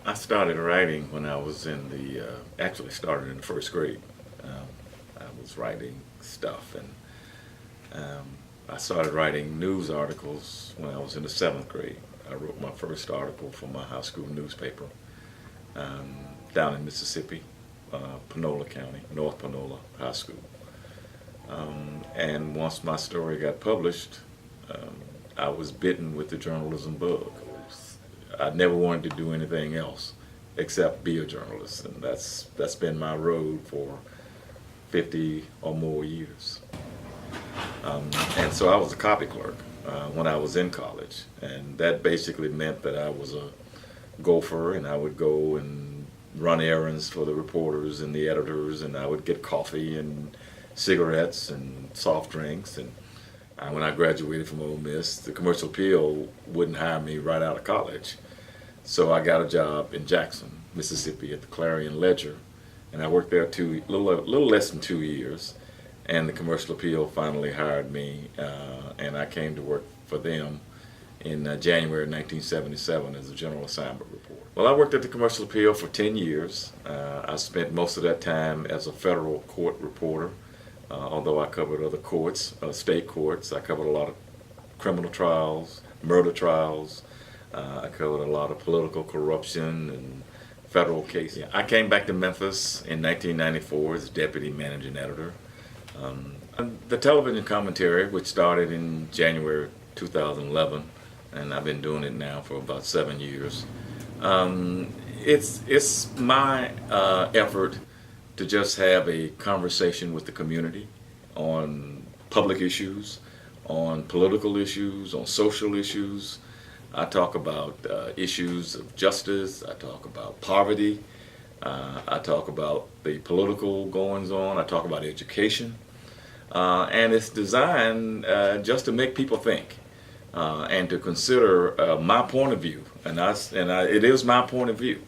I started writing when I was in the, actually started in the first grade. I was writing stuff, and I started writing news articles when I was in the seventh grade. I wrote my first article for my high school newspaper um, down in Mississippi, Panola County, North Panola High School. And once my story got published, I was bitten with the journalism bug. I never wanted to do anything else except be a journalist, and that's been my road for 50 or more years. And so I was a copy clerk when I was in college, and that basically meant that I was a gopher, and I would go and run errands for the reporters and the editors, and I would get coffee and cigarettes and soft drinks. And when I graduated from Ole Miss, the Commercial Appeal wouldn't hire me right out of college. So I got a job in Jackson, Mississippi at the Clarion Ledger, and I worked there little less than 2 years. And the Commercial Appeal finally hired me, and I came to work for them in January 1977 as a general assignment reporter. Well, I worked at the Commercial Appeal for 10 years. I spent most of that time as a federal court reporter, although I covered other courts, state courts. I covered a lot of criminal trials, murder trials. I covered a lot of political corruption and federal cases. Yeah, I came back to Memphis in 1994 as deputy managing editor. The television commentary, which started in January 2011, and I've been doing it now for about 7 years. It's my effort to just have a conversation with the community on public issues, on political issues, on social issues. I talk about issues of justice. I talk about poverty. I talk about the political goings on. I talk about education. And it's designed just to make people think and to consider my point of view. And it is my point of view.